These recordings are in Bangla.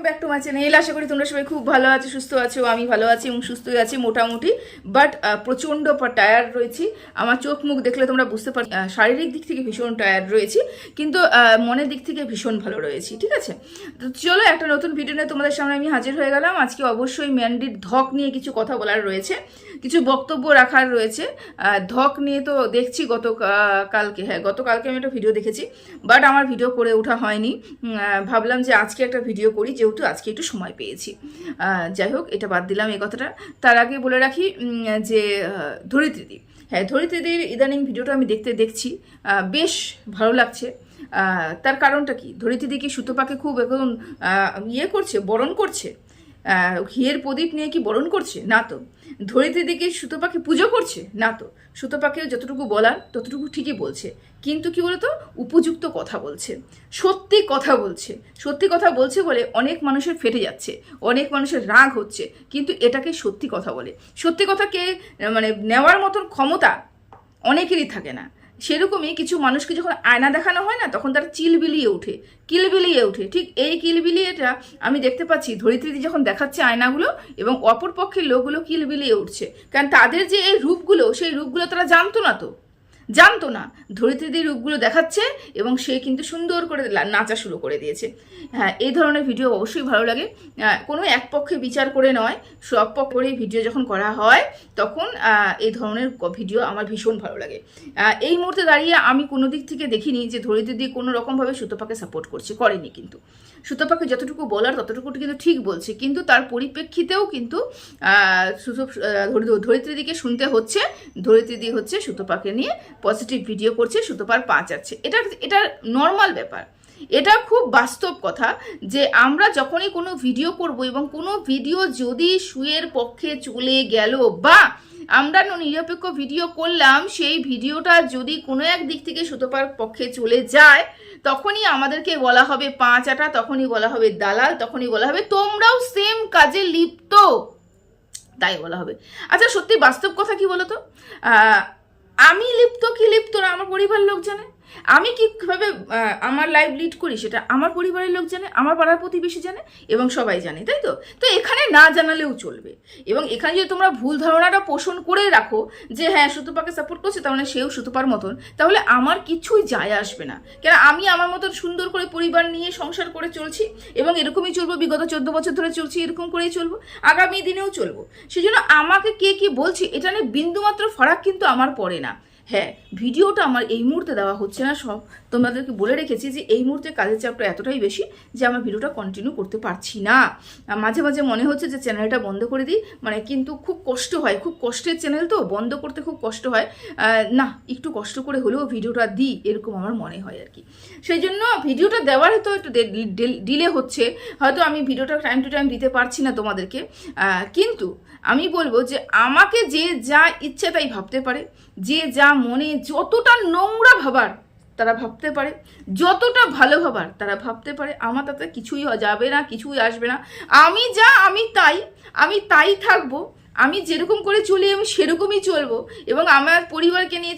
Back to my channel. আশা করি তোমরা সবাই খুব ভালো আছো, সুস্থ আছো। আমি ভালো আছি এবং সুস্থই আছি মোটামুটি, বাট প্রচণ্ড টায়ার্ড রয়েছি। আমার চোখ মুখ দেখলে তোমরা বুঝতে পারো শারীরিক দিক থেকে ভীষণ টায়ার্ড রয়েছি, কিন্তু মনের দিক থেকে ভীষণ ভালো রয়েছি। ঠিক আছে, তো চলো একটা নতুন ভিডিও নিয়ে তোমাদের সামনে আমি হাজির হয়ে গেলাম। আজকে অবশ্যই ম্যান্ডির ধক নিয়ে কিছু কথা বলার রয়েছে, কিছু বক্তব্য রাখার রয়েছে। ধক নিয়ে তো দেখছি গতকালকে আমি একটা ভিডিও দেখেছি, বাট আমার ভিডিও করে ওঠা হয়নি। ভাবলাম যে আজকে একটা ভিডিও করি, যেহেতু আজকে একটু সময় পেয়েছি। যাই হোক, এটা বাদ দিলাম এই কথাটা। তার আগে বলে রাখি যে ধরিত্রীদি, হ্যাঁ ধরিত্রীদির ইদানিং ভিডিওটা আমি দেখছি, বেশ ভালো লাগছে। তার কারণটা কি? ধরিত্রীদি কি সুতপাকে খুব এখন করছে, বরণ করছে? ঘিয়ের প্রদীপ নিয়ে কি বরণ করছে? না তো। ধরিত্রীদিকে সুতপাকে পুজো করছে? না তো। সুতপাকেও যতটুকু বলার ততটুকু ঠিকই বলছে, কিন্তু কি বলতো, উপযুক্ত কথা বলছে, সত্যি কথা বলছে। সত্যি কথা বলছে বলে অনেক মানুষের ফেটে যাচ্ছে, অনেক মানুষের রাগ হচ্ছে, কিন্তু এটাকে সত্যি কথা বলে। সত্যি কথাকে মানে নেওয়ার মতন ক্ষমতা অনেকেরই থাকে না। সেরকমই কিছু মানুষকে যখন আয়না দেখানো হয় না, তখন তারা কিলবিলিয়ে ওঠে। ঠিক এই কিলবিলিয়েটা আমি দেখতে পাচ্ছি ধরিত্রীদি যখন দেখাচ্ছে আয়নাগুলো, এবং অপর পক্ষের লোকগুলো কিলবিলিয়ে উঠছে। কারণ তাদের যে এই রূপগুলো, সেই রূপগুলো তারা জানতো না। ধরিত্রীদির রূপগুলো দেখাচ্ছে এবং সে কিন্তু সুন্দর করে নাচা শুরু করে দিয়েছে। হ্যাঁ, এই ধরনের ভিডিও অবশ্যই ভালো লাগে। কোনো এক পক্ষে বিচার করে নয়, সব পক্ষেরই ভিডিও যখন করা হয় তখন এই ধরনের ভিডিও আমার ভীষণ ভালো লাগে। এই মুহূর্তে দাঁড়িয়ে আমি কোনো দিক থেকে দেখিনি যে ধরিত্রীদি কোনো রকমভাবে সুতপাকে সাপোর্ট করেনি, কিন্তু সুতপাকে যতটুকু বলার ততটুকু কিন্তু ঠিক বলছে, কিন্তু তার পরিপ্রেক্ষিতেও কিন্তু ধরিত্রীদিকে শুনতে হচ্ছে। ধরিত্রীদি হচ্ছে সুতপাকে নিয়ে পজিটিভ ভিডিও করছে, সুতপার পা চাচ্ছে। এটা নর্মাল ব্যাপার, এটা খুব বাস্তব কথা যে আমরা যখনই কোনো ভিডিও করব এবং কোনো ভিডিও যদি সুয়ের পক্ষে চলে গেল, বা আমরা নিরপেক্ষ ভিডিও করলাম, সেই ভিডিওটা যদি কোনো এক দিক থেকে সুতপার পক্ষে চলে যায়, তখনই আমাদেরকে বলা হবে পা চাটা, তখনই বলা হবে দালাল, তখনই বলা হবে তোমরাও সেম কাজে লিপ্ত, তাই বলা হবে। আচ্ছা, সত্যি বাস্তব কথা কি বলতো, আমি লিপ্ত কি লিপ্ত না আমার পরিবার লোক জানে। আমি কিভাবে আমার লাইফ লিড করি সেটা আমার পরিবারের লোক জানে, আমার পাড়ার প্রতিবেশী জানে, এবং সবাই জানে, তাই তো। তো এখানে না জানালেও চলবে। এবং এখানে যদি তোমরা ভুল ধারণাটা পোষণ করে রাখো যে হ্যাঁ সুতপাকে সাপোর্ট করছে, তাহলে সেও সুতপার মতন, তাহলে আমার কিছুই যায় আসবে না। কেন, আমি আমার মতন সুন্দর করে পরিবার নিয়ে সংসার করে চলছি, এবং এরকমই চলবো। বিগত 14 বছর ধরে চলছি, এরকম করেই চলবো, আগামী দিনেও চলবো। সেই জন্য আমাকে কে কি বলছি এটা নিয়ে বিন্দুমাত্র ফারাক কিন্তু আমার পড়ে না। হ্যাঁ, ভিডিওটা আমার এই মুহূর্তে দেওয়া হচ্ছে না, সব তোমাদেরকে বলে রেখেছি যে এই মুহূর্তে কাজের চাপটা এতটাই বেশি যে আমার ভিডিওটা কন্টিনিউ করতে পারছি না। মাঝে মাঝে মনে হচ্ছে যে চ্যানেলটা বন্ধ করে দিই, কিন্তু খুব কষ্ট হয়, খুব কষ্টের চ্যানেল তো, বন্ধ করতে খুব কষ্ট হয়। না, একটু কষ্ট করে হলেও ভিডিওটা দিই, এরকম আমার মনে হয় আর কি। সেই জন্য ভিডিওটা দেওয়ার হয়তো একটু ডিলে হচ্ছে, হয়তো আমি ভিডিওটা টাইম টু টাইম দিতে পারছি না তোমাদেরকে, কিন্তু আমি বলবো যে আমাকে যে যা ইচ্ছে তাই ভাবতে পারে, যে যা মনে যতটা নোংরা ভাবার তারা ভাবতে পারে, যতটা ভালো ভাবার তারা ভাবতে পারে। আমার তাতে কিছুই যাবে না, কিছুই আসবে না। আমি যা, আমি তাই থাকবো। আমি যেরকম করে চলি আমি সেরকমই চলবো, এবং আমার পরিবারকে নিয়ে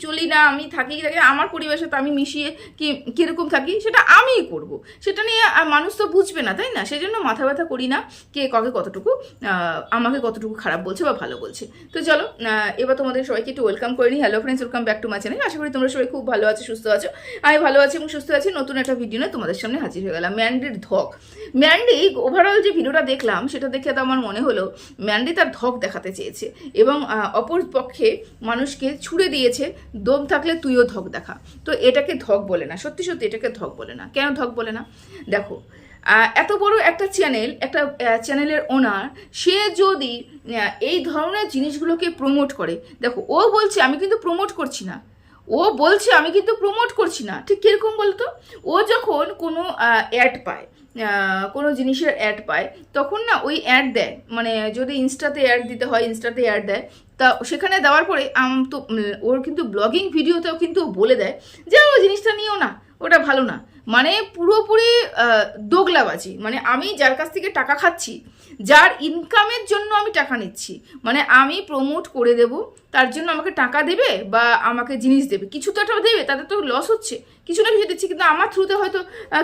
চলি না, আমি থাকি আমার পরিবারের সাথে আমি মিশিয়ে কীরকম থাকি সেটা আমিই করব। সেটা নিয়ে মানুষ তো বুঝবে না, তাই না? সেই জন্য মাথা ব্যথা করি না কে কাকে কতটুকু আমাকে কতটুকু খারাপ বলছে বা ভালো বলছে। তো চলো এবার তোমাদের সবাইকে একটু ওয়েলকাম করে নিই। Hello friends, welcome back to my channel. আশা করি তোমরা সবাই খুব ভালো আছো, সুস্থ আছো। আমি ভালো আছি এবং সুস্থ আছি। নতুন একটা ভিডিও নিয়ে তোমাদের সামনে হাজির হয়ে গেলাম। ম্যান্ডির ধক। ম্যান্ডি ওভারঅল যে ভিডিওটা দেখলাম সেটা দেখে তো আমার মনে হলো ম্যান্ডি তার ধক দেখাতে চেয়েছে, এবং অপর পক্ষে মানুষকে ছুড়ে দিয়েছে দম থাকলে তুইও ধক দেখা। তো এটাকে ধক বলে না, সত্যি সত্যি এটাকে ধক বলে না। কেন ধক বলে না? দেখো, এত বড় একটা চ্যানেলের ওনার, সে যদি এই ধরনের জিনিসগুলোকে প্রমোট করে, দেখো ও বলছে আমি কিন্তু প্রমোট করছি না, ঠিক কিরকম বলতো, ও যখন কোনো অ্যাড পায়, কোনো জিনিসের অ্যাড পায়, তখন না ওই অ্যাড দেয়, যদি ইনস্টাতে অ্যাড দিতে হয় ইনস্টাতে অ্যাড দেয়, তা সেখানে দেওয়ার পরে তো ওর কিন্তু ব্লগিং ভিডিওতেও কিন্তু বলে দেয় যে ও জিনিসটা নিও না, ওটা ভালো না। মানে পুরোপুরি দোগলাবাজি। মানে আমি যার কাছ থেকে টাকা খাচ্ছি, যার ইনকামের জন্য আমি টাকা নিচ্ছি, মানে আমি প্রমোট করে দেব, তার জন্য আমাকে টাকা দেবে বা আমাকে জিনিস দেবে, কিছু তো একটা দেবে, তাদের তো লস হচ্ছে, কিছু না কিছু দিচ্ছি, কিন্তু আমার থ্রুতে হয়তো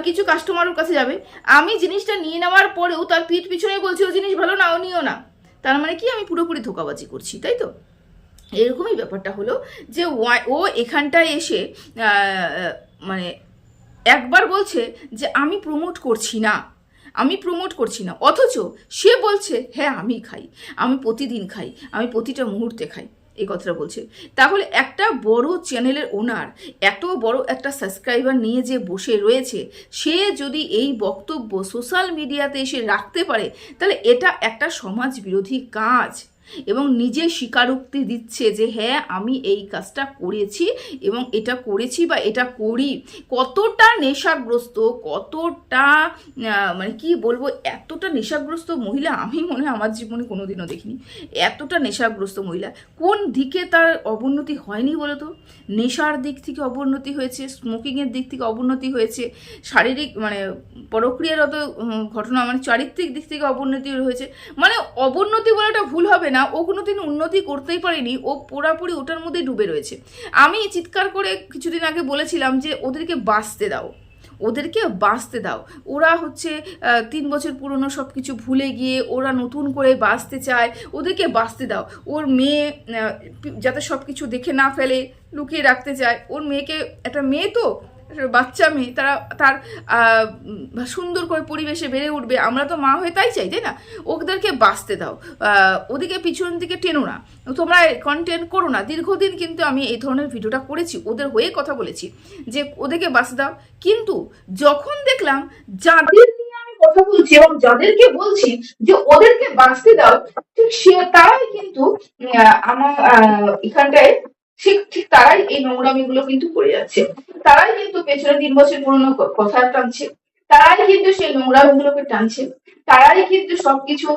কিছু কাস্টমারের কাছে যাবে, আমি জিনিসটা নিয়ে নেওয়ার পরেও তার পিঠ পিছনে বলছি ও জিনিস ভালো না, ও নিও না। তার মানে কি আমি পুরোপুরি ধোকাবাজি করছি, তাই তো? এরকমই ব্যাপারটা হলো যে ও এখানটায় এসে মানে একবার বলছে যে আমি প্রমোট করছি না, আমি প্রমোট করছি না, অথচ সে বলছে হ্যাঁ আমি খাই, আমি প্রতিদিন খাই, আমি প্রতিটা মুহূর্তে খাই, এই কথাটা বলছে। তাহলে একটা বড় চ্যানেলের ওনার এত বড় একটা সাবস্ক্রাইবার নিয়ে যে বসে রয়েছে, সে যদি এই বক্তব্য সোশ্যাল মিডিয়াতে এসে রাখতে পারে, তাহলে এটা একটা সমাজ বিরোধী কাজ। এবং নিজে স্বীকারোক্তি দিচ্ছে যে হ্যাঁ আমি এই কাজটা করেছি এবং এটা করেছি বা এটা করি। কতটা নেশাগ্রস্ত, কতটা মানে কি বলবো, এতটা নেশাগ্রস্ত মহিলা আমি মনে হয় আমার জীবনে কোনোদিনও দেখিনি। এতটা নেশাগ্রস্ত মহিলা, কোন দিকে তার অবনতি হয়নি বলো তো? নেশার দিক থেকে অবনতি হয়েছে, স্মোকিংয়ের দিক থেকে অবনতি হয়েছে, শারীরিক মানে পরক্রিয়ারত ঘটনা মানে চারিত্রিক দিক থেকে অবনতি হয়েছে। মানে অবনতি বলাটা ভুল হবে না, ও কোনোদিন উন্নতি করতেই পারেনি, ও পুরাপুরি ওটার মধ্যে ডুবে রয়েছে। আমি চিৎকার করে কিছুদিন আগে বলেছিলাম যে ওদেরকে বাঁচতে দাও, ওদেরকে বাঁচতে দাও। ওরা হচ্ছে 3 বছর পুরনো সব কিছু ভুলে গিয়ে ওরা নতুন করে বাঁচতে চায়, ওদেরকে বাঁচতে দাও। ওর মেয়ে যাতে সব কিছু দেখে না ফেলে, লুকিয়ে রাখতে চায়। ওর মেয়েকে, একটা মেয়ে তো, বাচ্চা মেয়ে, তার সুন্দর করে পরিবেশে বেড়ে উঠবে, আমরা তো মা হয়ে তাই চাই, তাই না? ওদেরকে বাঁচতে দাও, ওদিকে পিছন দিকে টেনো না, তোমরা কন্টেন্ট করো না। দীর্ঘদিন কিন্তু আমি এই ধরনের ভিডিওটা করেছি, ওদের হয়ে কথা বলেছি যে ওদেরকে বাঁচতে দাও। কিন্তু যখন দেখলাম যাদের নিয়ে আমি কথা বলছি এবং যাদেরকে বলছি যে ওদেরকে বাঁচতে দাও, ঠিক তারাই কিন্তু আমার এখানটায় ঠিক তারাই এই নোংরামিগুলো কিন্তু করে যাচ্ছে। তারাই কিন্তু পেছনে 3 বছর পুরনো কথা টানছে, তারাই কিন্তু সেই নোংরামিগুলোকে টানছে, তারাই কিন্তু সবকিছু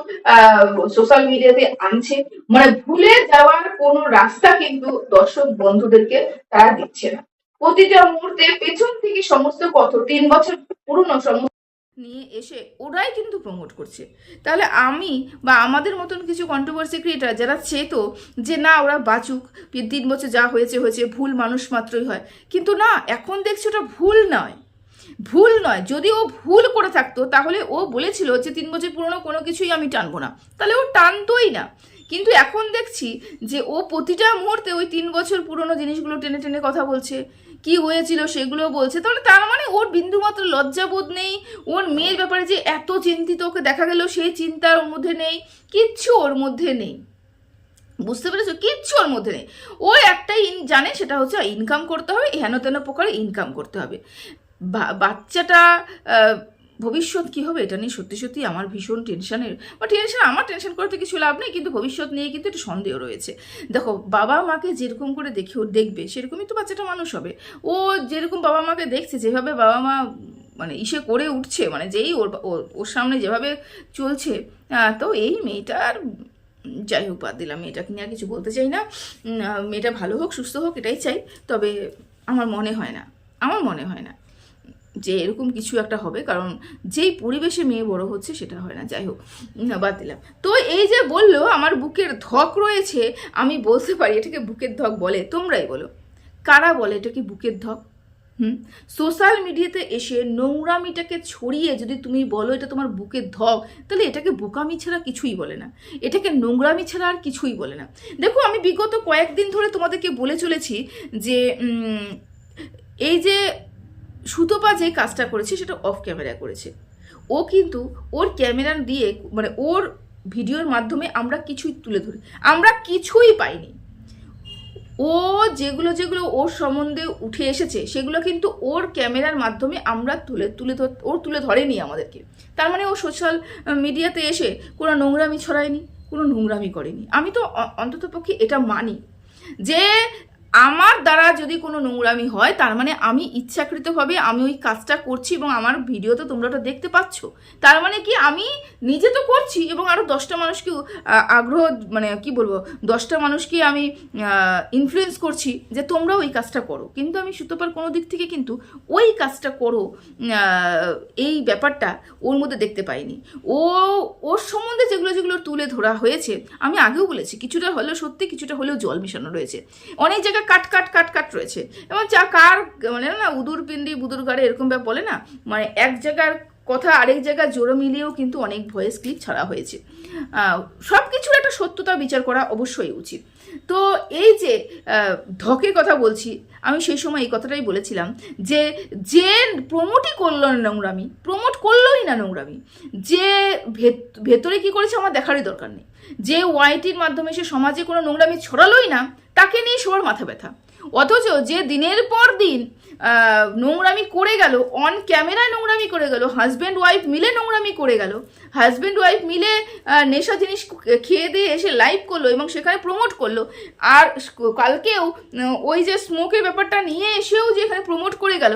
সোশ্যাল মিডিয়াতে আনছে। মানে ভুলে যাওয়ার কোনো রাস্তা কিন্তু দর্শক বন্ধুদেরকে তারা দিচ্ছে না। প্রতিটা মুহূর্তে পেছন থেকে সমস্ত কথা 3 বছর পুরনো সমস্ত নিয়ে এসে ওরাই কিন্তু প্রমোট করছে। তাহলে আমি বা আমাদের মতন কিছু কন্ট্রোভার্সি ক্রিয়েটার যারা চেতো যে না ওরা বাঁচুক, 3 বছর যা হয়েছে হয়েছে, ভুল মানুষ মাত্রই হয়, কিন্তু না, এখন দেখছি ওটা ভুল নয়, ভুল নয়। যদি ও ভুল করে থাকতো তাহলে ও বলেছিল যে 3 বছর পুরনো কোনো কিছুই আমি টানবো না, তাহলে ও টানতোই না। কিন্তু এখন দেখছি যে ও প্রতিটা মুহূর্তে ওই 3 বছর পুরনো জিনিসগুলো টেনে টেনে কথা বলছে, কি হয়েছিল সেগুলো বলছে। তাহলে তার মানে ওর বিন্দুমাত্র লজ্জাবোধ নেই, ওর মেয়ের ব্যাপারে যে এত চিন্তিত ওকে দেখা গেল সেই চিন্তা ওর মধ্যে নেই, কিচ্ছু ওর মধ্যে নেই। বুঝতে পেরেছো? কিচ্ছু ওর মধ্যে নেই। ও একটাই জানে, সেটা হচ্ছে ইনকাম করতে হবে, হেন তেন প্রকারে ইনকাম করতে হবে। বাচ্চাটা ভবিষ্যৎ কি হবে এটা নিয়ে সত্যি সত্যি আমার ভীষণ টেনশনের, আমার টেনশন করতে কিছু লাভ নেই, কিন্তু ভবিষ্যৎ নিয়ে কিন্তু একটু সন্দেহ রয়েছে। দেখো, বাবা মাকে যেরকম করে দেখবে সেরকমই তো বাচ্চাটা মানুষ হবে। ও যেরকম বাবা মাকে দেখছে, যেভাবে বাবা মা মানে ইসে করে উঠছে, মানে যেই ওর সামনে যেভাবে চলছে, তো এই মেয়েটার, যাই হোক বাদ দিলাম, মেয়েটাকে নিয়ে আর কিছু বলতে চাই না। মেয়েটা ভালো হোক, সুস্থ হোক, এটাই চাই। তবে আমার মনে হয় না যে এরকম কিছু একটা হবে, কারণ যেই পরিবেশে মেয়ে বড় হচ্ছে সেটা হয় না। যাই হোক, বাদ দিলাম। তো এই যে বললো আমার বুকের ধক রয়েছে, আমি বলতে পারি এটাকে বুকের ধক বলে? তোমরাই বলো, কারা বলে এটাকে বুকের ধক? সোশ্যাল মিডিয়াতে এসে নোংরামিটাকে ছড়িয়ে যদি তুমি বলো এটা তোমার বুকের ধক, তাহলে এটাকে বোকামি ছাড়া কিছুই বলে না, এটাকে নোংরামি ছাড়া আর কিছুই বলে না। দেখো, আমি বিগত কয়েকদিন ধরে তোমাদেরকে বলে চলেছি যে এই যে সুতপা যে কাজটা করেছে সেটা অফ ক্যামেরা করেছে। ও কিন্তু ওর ক্যামেরা দিয়ে, মানে ওর ভিডিওর মাধ্যমে আমরা কিছুই তুলে ধরি, আমরা কিছুই পাইনি। ও যেগুলো ওর সম্বন্ধে উঠে এসেছে সেগুলো কিন্তু ওর ক্যামেরার মাধ্যমে আমরা তুলে ধরেনি আমাদেরকে। তার মানে ও সোশ্যাল মিডিয়াতে এসে কোনো নোংরামি ছড়ায়নি, কোনো নোংরামি করেনি। আমি তো অন্ততপক্ষে এটা মানি যে আমার দ্বারা যদি কোনো নোংরামি হয় তার মানে আমি ইচ্ছাকৃতভাবে আমি ওই কাজটা করছি এবং আমার ভিডিওতে তোমরা ওটা দেখতে পাচ্ছ, তার মানে কি আমি নিজে তো করছি এবং আরও 10টা মানুষকেও আগ্রহ মানে কি বলবো 10টা মানুষকে আমি ইনফ্লুয়েন্স করছি যে তোমরাও ওই কাজটা করো। কিন্তু আমি সুতপার কোনো দিক থেকে কিন্তু ওই কাজটা করো এই ব্যাপারটা ওর মধ্যে দেখতে পাইনি। ওর সম্বন্ধে যেগুলো যেগুলো তুলে ধরা হয়েছে আমি আগেও বলেছি, কিছুটা হলেও সত্যি কিছুটা হলেও জল মেশানো রয়েছে, অনেক জায়গায় কাট রয়েছে। এবং যা কার মানে না উদুর পিন্ডি বুদুর গাড়ে এরকম ব্যাপার বলে না, মানে এক জায়গার কথা আরেক জায়গায় জোড়ো মিলিয়েও কিন্তু অনেক ভয়েস ক্লিপ ছাড়া হয়েছে। সব কিছুর একটা সত্যতা বিচার করা অবশ্যই উচিত। তো এই যে ধকের কথা বলছি, আমি সেই সময় এই কথাটাই বলেছিলাম যে যে প্রমোটই করলো না নোংরামি, প্রমোট করলোই না নোংরামি, যে ভেতরে কি করেছে আমার দেখারই দরকার নেই, যে ওয়াইটির মাধ্যমে সে সমাজে কোনো নোংরামি ছড়ালোই না তাকে নিয়ে সবার মাথা ব্যথা। অথচ যে দিনের পর দিন নোংরামি করে গেল, অন ক্যামেরায় নোংরামি করে গেল, হাজব্যান্ড ওয়াইফ মিলে নোংরামি করে গেল, হাজব্যান্ড ওয়াইফ মিলে নেশা জিনিস খেয়ে দিয়ে এসে লাইভ করলো এবং সেখানে প্রমোট করলো, আর কালকেও ওই যে স্মোকের ব্যাপারটা নিয়ে এসেও যে এখানে প্রমোট করে গেল,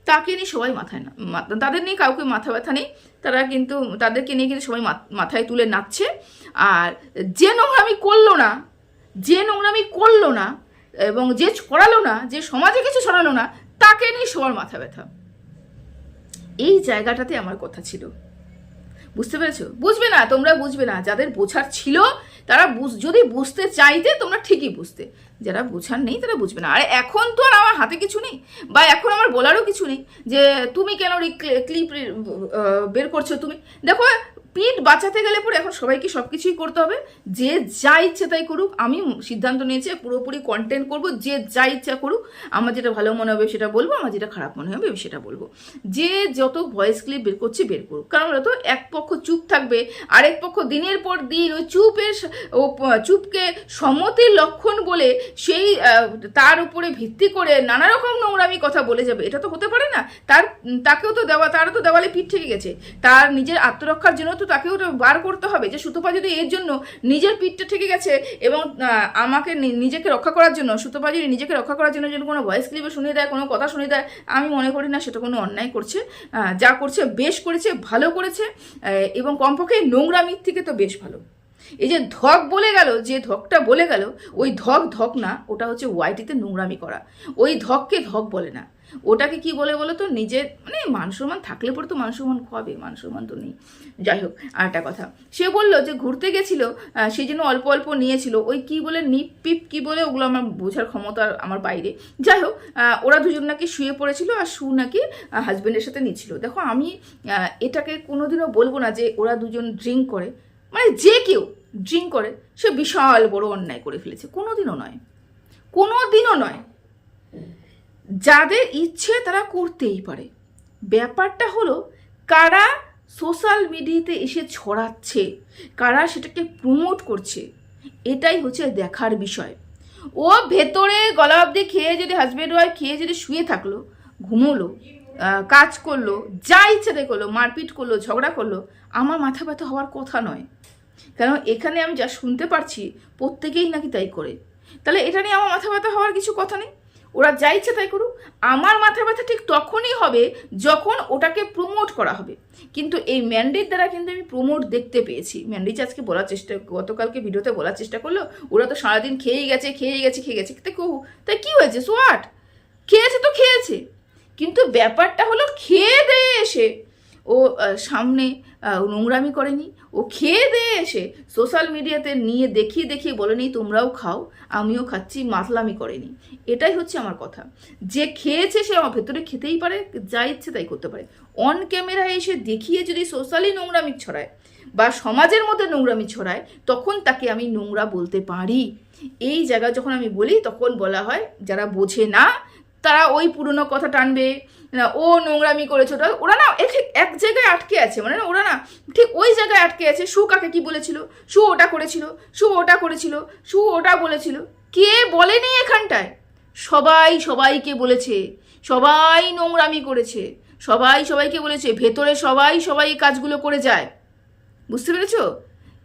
তাকে নিয়ে সবাই মাথায় না, তাদের নিয়ে কাউকে মাথা ব্যথা নেই, তারা কিন্তু তাদেরকে নিয়ে কিন্তু সবাই মাথায় তুলে নাচছে। আর যে নোংরামি করলো না এবং যে ছড়ালো না, যে সমাজে কিছু ছড়ালো না, তাকে নিয়ে সবার মাথা ব্যথা। এই জায়গাটাতে আমার কথা ছিল, বুঝতে পেরেছো? বুঝবে না, তোমরা বুঝবে না, যাদের বোঝার ছিল তারা যদি বুঝতে চাইতে তোমরা ঠিকই বুঝতে, যারা বোঝার নেই তারা বুঝবে না। আর এখন তো আর আমার হাতে কিছু নেই, বা এখন আমার বলারও কিছু নেই যে তুমি কেন ক্লিপ বের করছো। তুমি দেখো, পিঠ বাঁচাতে গেলে পরে এখন সবাইকে সব কিছুই করতে হবে, যে যা ইচ্ছে তাই করুক। আমি সিদ্ধান্ত নিয়েছি পুরোপুরি কন্টেন্ট করব, যে যা ইচ্ছা করুক, আমার যেটা ভালো মনে হবে সেটা বলবো, আমার যেটা খারাপ মনে হবে সেটা বলবো। যে যত ভয়েস ক্লিপ বের করছে বের করুক, কারণ ওরা তো এক পক্ষ চুপ থাকবে, আরেক পক্ষ দিনের পর দিন ওই চুপকে সম্মতির লক্ষণ বলে সেই তার উপরে ভিত্তি করে নানা রকম নোংরামি কথা বলে যাবে। এটা তো হতে পারে না। তারও তো দেওয়ালে পিঠ ঠেকে গেছে, তার নিজের আত্মরক্ষার জন্য তো তাকেও তো বার করতে হবে যে সুতপা যদি এর জন্য নিজের পিঠটা ঠেকে গেছে এবং আমাকে নিজেকে রক্ষা করার জন্য, সুতপা যদি নিজেকে রক্ষা করার জন্য যদি কোনো ভয়েস ক্লিপে শুনিয়ে দেয়, কোনো কথা শুনিয়ে দেয়, আমি মনে করি না সেটা কোনো অন্যায় করছে। যা করছে বেশ করেছে, ভালো করেছে, এবং কমপক্ষে নোংরামির থেকে তো বেশ ভালো। এই যে ধক বলে গেল, যে ধকটা বলে গেল, ওই ধক না, ওটা হচ্ছে ওয়াইটিতে নোংরামি করা। ওই ধককে ধক বলে না, ওটাকে কি বলে বলো তো, নিজের মানে মান সম্মান থাকলে পরে তো মান সম্মান খাবে, মান সম্মান তো নেই। যাই হোক, আর একটা কথা, সে বললো যে ঘুরতে গেছিল সেই জন্য অল্প অল্প নিয়েছিল, ওই কি বলে নিপ পিপ কি বলে, ওগুলো আমার বোঝার ক্ষমতা আমার বাইরে। যাই হোক, ওরা দুজন নাকি শুয়ে পড়েছিল আর নাকি হাজব্যান্ডের সাথে নিচ্ছিল। দেখো, আমি এটাকে কোনোদিনও বলবো না যে ওরা দুজন ড্রিঙ্ক করে, মানে যে কেউ ড্রিঙ্ক করে সে বিশাল বড় অন্যায় করে ফেলেছে, কোনোদিনও নয়। যাদের ইচ্ছে তারা করতেই পারে। ব্যাপারটা হলো কারা সোশ্যাল মিডিয়াতে এসে ছড়াচ্ছে, কারা সেটাকে প্রমোট করছে, এটাই হচ্ছে দেখার বিষয়। ও ভেতরে গলা অবধি খেয়ে যদি হাজব্যান্ড ওয়াইফ খেয়ে যদি শুয়ে থাকলো, ঘুমোলো, কাজ করলো, যা ইচ্ছে তাই করলো, মারপিট করলো, ঝগড়া করলো, আমার মাথা ব্যথা হওয়ার কথা নয়। কারণ এখানে আমি যা শুনতে পারছি প্রত্যেকেই নাকি তাই করে, তাহলে এটা নিয়ে আমার মাথা ব্যথা হওয়ার কিছু কথা নেই। ওরা যা ইচ্ছে তাই করুক, আমার মাথা ব্যথা ঠিক তখনই হবে যখন ওটাকে প্রমোট করা হবে। কিন্তু এই ম্যান্ডির দ্বারা কিন্তু আমি প্রমোট দেখতে পেয়েছি। ম্যান্ডি আজকে গতকালকে ভিডিওতে বলার চেষ্টা করলো, ওরা তো সারাদিন খেয়েই গেছে। তাই কি হয়েছে? সোয়াট, খেয়েছে, কিন্তু ব্যাপারটা হলো খেয়ে দিয়ে এসে ও সামনে নোংরামি করেনি, ও খেয়ে দিয়ে এসে সোশ্যাল মিডিয়াতে নিয়ে দেখিয়ে বলেনি তোমরাও খাও, আমিও খাচ্ছি, মাতলামি করেনি। এটাই হচ্ছে আমার কথা। যে খেয়েছে সে আমার ভেতরে খেতেই পারে, যা ইচ্ছে তাই করতে পারে। অন ক্যামেরায় এসে দেখিয়ে যদি সোশ্যালি নোংরামি ছড়ায় বা সমাজের মধ্যে নোংরামি ছড়ায়, তখন তাকে আমি নোংরা বলতে পারি। এই জায়গায় যখন আমি বলি তখন বলা হয় যারা বোঝে না তারা ওই পুরনো কথা টানবে, না ও নোংরামি করেছে, ওরা না এক জায়গায় আটকে আছে, মানে না ওরা না ঠিক ওই জায়গায় আটকে আছে। কাকে কি বলেছিল, ওটা করেছিল, ওটা বলেছিল, কে বলেনি এখানটায়? সবাইকে বলেছে, সবাই নোংরামি করেছে, সবাইকে বলেছে, ভেতরে সবাই কাজগুলো করে যায়। বুঝতে পেরেছো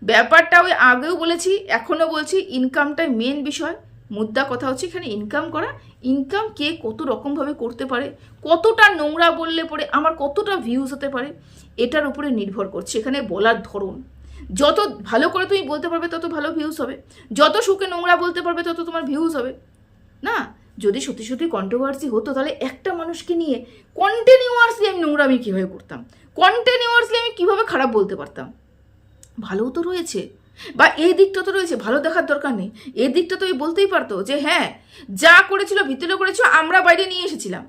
ব্যাপারটা? ওই আগেও বলেছি, এখনো বলছি, ইনকামটাই মেন বিষয়, মুদ্রা কথা হচ্ছে এখানে ইনকাম করা। ইনকাম কে কত রকমভাবে করতে পারে, কতটা নোংরা বললে পরে আমার কতটা ভিউজ হতে পারে, এটার উপরে নির্ভর করছে এখানে বলার ধরন। যত ভালো করে তুমি বলতে পারবে তত ভালো ভিউজ হবে, যত সুখে নোংরা বলতে পারবে তত তোমার ভিউজ হবে না। যদি সত্যি সত্যি কন্ট্রোভার্সি হতো তাহলে একটা মানুষকে নিয়ে কন্টিনিউয়াসলি আমি নোংরামি কীভাবে করতাম, কন্টিনিউয়াসলি আমি কীভাবে খারাপ বলতে পারতাম। ভালোও তো রয়েছে, বা এই দিকটা তো রয়েছে, ভালো দেখার দরকার নেই। এই দিকটা তো এই বলতেই পারতো যে হ্যাঁ যা করেছিল ভিতরে করেছিল আমরা বাইরে নিয়ে এসেছিলাম,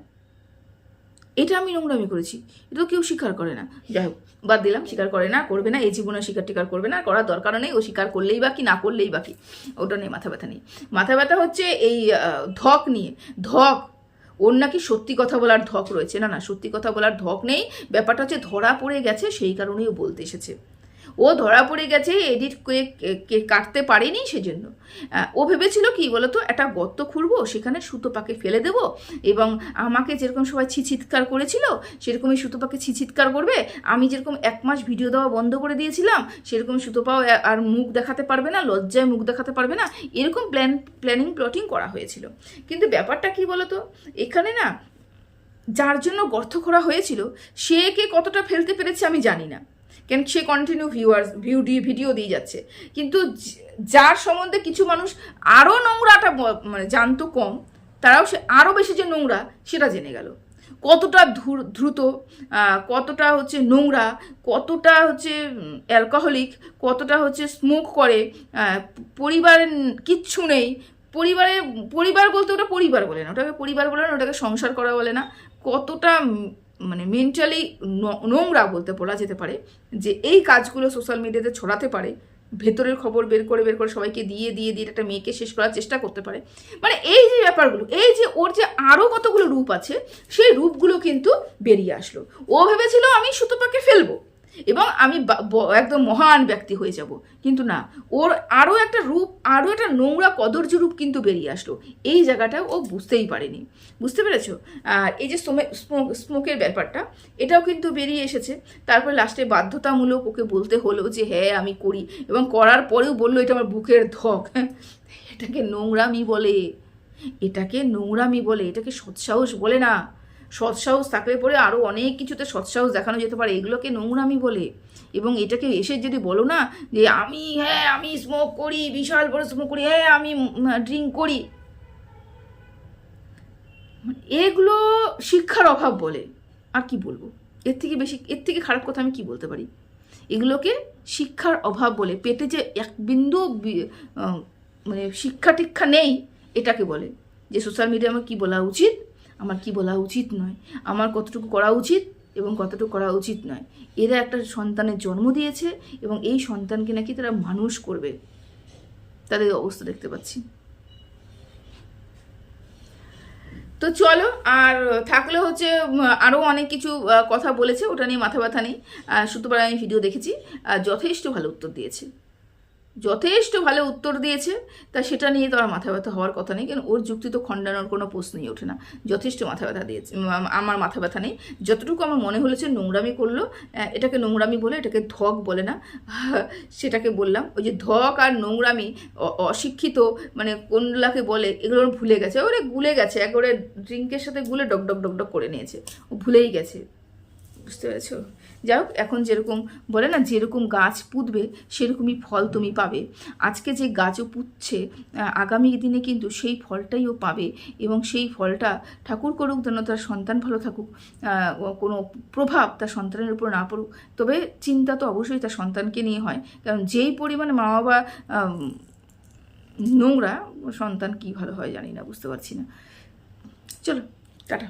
এটা আমি নোংরামি করেছি, এটা তো কেউ স্বীকার করে না। যাই হোক বাদ দিলাম, স্বীকার করে না, করবে না, এই জীবনে স্বীকার টিকার করবে না, করার দরকারও নেই। ও স্বীকার করলেই বা কি না করলেই বা কি, ওটা নিয়ে মাথা ব্যথা নেই। মাথা ব্যথা হচ্ছে এই ধক নিয়ে। ধক ওর নাকি সত্যি কথা বলার ধক রয়েছে, না না সত্যি কথা বলার ধক নেই। ব্যাপারটা হচ্ছে ধরা পড়ে গেছে, সেই কারণেই ও বলতে এসেছে। ও ধরা পড়ে গেছে এডিট কাটতে পারেনি, সেজন্য ও ভেবেছিল কি বলতো, একটা গর্ত খুঁড়বো, সেখানে সুতোপাকে ফেলে দেবো, এবং আমাকে যেরকম সবাই ছিচিৎকার করেছিল সেরকমই সুতোপাকে ছিচিৎকার করবে। আমি যেরকম 1 মাস ভিডিও দেওয়া বন্ধ করে দিয়েছিলাম সেরকম সুতোপাও আর মুখ দেখাতে পারবে না, লজ্জায় মুখ দেখাতে পারবে না, এরকম প্লটিং করা হয়েছিল। কিন্তু ব্যাপারটা কি বলতো, এখানে না যার জন্য গর্ত খোঁড়া হয়েছিল সে কে কতটা ফেলতে পেরেছে আমি জানি না, কেন সে কন্টিনিউ ভিডিও দিয়ে যাচ্ছে। কিন্তু যার সম্বন্ধে কিছু মানুষ আরও নোংরাটা মানে জানতো কম, তারাও সে আরও বেশি যে নোংরা সেটা জেনে গেল। কতটা দ্রুত, কতটা হচ্ছে নোংরা, কতটা হচ্ছে অ্যালকোহলিক, কতটা হচ্ছে স্মোক করে, পরিবারের কিচ্ছু নেই। পরিবার বলতে ওটা পরিবার বলে না, ওটাকে পরিবার বলে না, ওটাকে সংসার করা বলে না। কতটা মানে মেন্টালি নোংরা বলতে বলা যেতে পারে, যে এই কাজগুলো সোশ্যাল মিডিয়াতে ছড়াতে পারে, ভেতরের খবর বের করে সবাইকে দিয়ে একটা মেয়েকে শেষ করার চেষ্টা করতে পারে। মানে এই যে ব্যাপারগুলো, এই যে ওর যে আরও কতগুলো রূপ আছে, সেই রূপগুলো কিন্তু বেরিয়ে আসলো। ও ভেবেছিল আমি সুতোপাকে ফেলবো এবং আমি একদম মহান ব্যক্তি হয়ে যাব, কিন্তু না, ওর আরও একটা রূপ, আরও একটা নোংরা কদর্য রূপ কিন্তু বেরিয়ে আসলো। এই জায়গাটা ও বুঝতেই পারেনি, বুঝতে পেরেছো? আর এই যে স্মোকের ব্যাপারটা, এটাও কিন্তু বেরিয়ে এসেছে। তারপরে লাস্টে বাধ্যতামূলক ওকে বলতে হলো যে হ্যাঁ আমি করি, এবং করার পরেও বললো এটা আমার বুকের ধক। এটাকে নোংরামি বলে, এটাকে নোংরামি বলে, এটাকে সৎসাহস বলে না। সৎসাহস থাকলে পরে আরও অনেক কিছুতে সৎসাহস দেখানো যেতে পারে, এগুলোকে নোংরামি বলে। এবং এটাকে এসে যদি বলো না যে আমি স্মোক করি, বিশাল বড় স্মোক করি, হ্যাঁ আমি ড্রিঙ্ক করি, এগুলো শিক্ষার অভাব বলে। আর কি বলবো, এর থেকে খারাপ কথা আমি কি বলতে পারি? এগুলোকে শিক্ষার অভাব বলে। পেটে যে এক বিন্দু মানে শিক্ষা টিক্ষা নেই, এটাকে বলে যে সোশ্যাল মিডিয়া আমার কী বলা উচিত, আমার কি বলা উচিত নয়, আমার কতটুকু করা উচিত এবং কতটুকু করা উচিত নয়। এরা একটা সন্তানের জন্ম দিয়েছে এবং এই সন্তানকে নাকি তারা মানুষ করবে, তাদের অবস্থা দেখতে পাচ্ছি। তো চলো, আর থাকলে হচ্ছে আরও অনেক কিছু কথা বলেছে, ওটা নিয়ে মাথা ব্যথা নেই। শুক্রবার আমি ভিডিও দেখেছি, যথেষ্ট ভালো উত্তর দিয়েছে, যথেষ্ট ভালো উত্তর দিয়েছে। তা সেটা নিয়ে তো আর মাথা ব্যথা হওয়ার কথা নেই, কারণ ওর যুক্তি তো খণ্ডানোর কোনো প্রশ্নই ওঠে না। যথেষ্ট মাথা ব্যথা দিয়েছে, আমার মাথা ব্যথা নেই। যতটুকু আমার মনে হলেছে নোংরামি করলো, এটাকে নোংরামি বলে, এটাকে ধক বলে না, সেটাকে বললাম। ওই যে ধক আর নোংরামি, অশিক্ষিত মানে কোনগুলাকে বলে, এগুলো ভুলে গেছে, ওরে গুলে গেছে, একবারে ড্রিঙ্কের সাথে গুলে ডক ডক ডক ডক করে নিয়েছে, ও ভুলেই গেছে, বুঝতে পেরেছো? যাই হোক, এখন যেরকম বলে না, যেরকম গাছ পুঁতবে সেরকমই ফল তুমি পাবে। আজকে যে গাছও পুঁতছে, আগামী দিনে কিন্তু সেই ফলটাই ও পাবে, এবং সেই ফলটা ঠাকুর করুক যেন তার সন্তান ভালো থাকুক, কোনো প্রভাব তার সন্তানের উপর না পড়ুক। তবে চিন্তা তো অবশ্যই তার সন্তানকে নিয়ে হয়, কারণ যেই পরিমাণে মা বাবা নোংরা, সন্তান কী ভালো হয় জানি না, বুঝতে পারছি না। চলো, টাটা।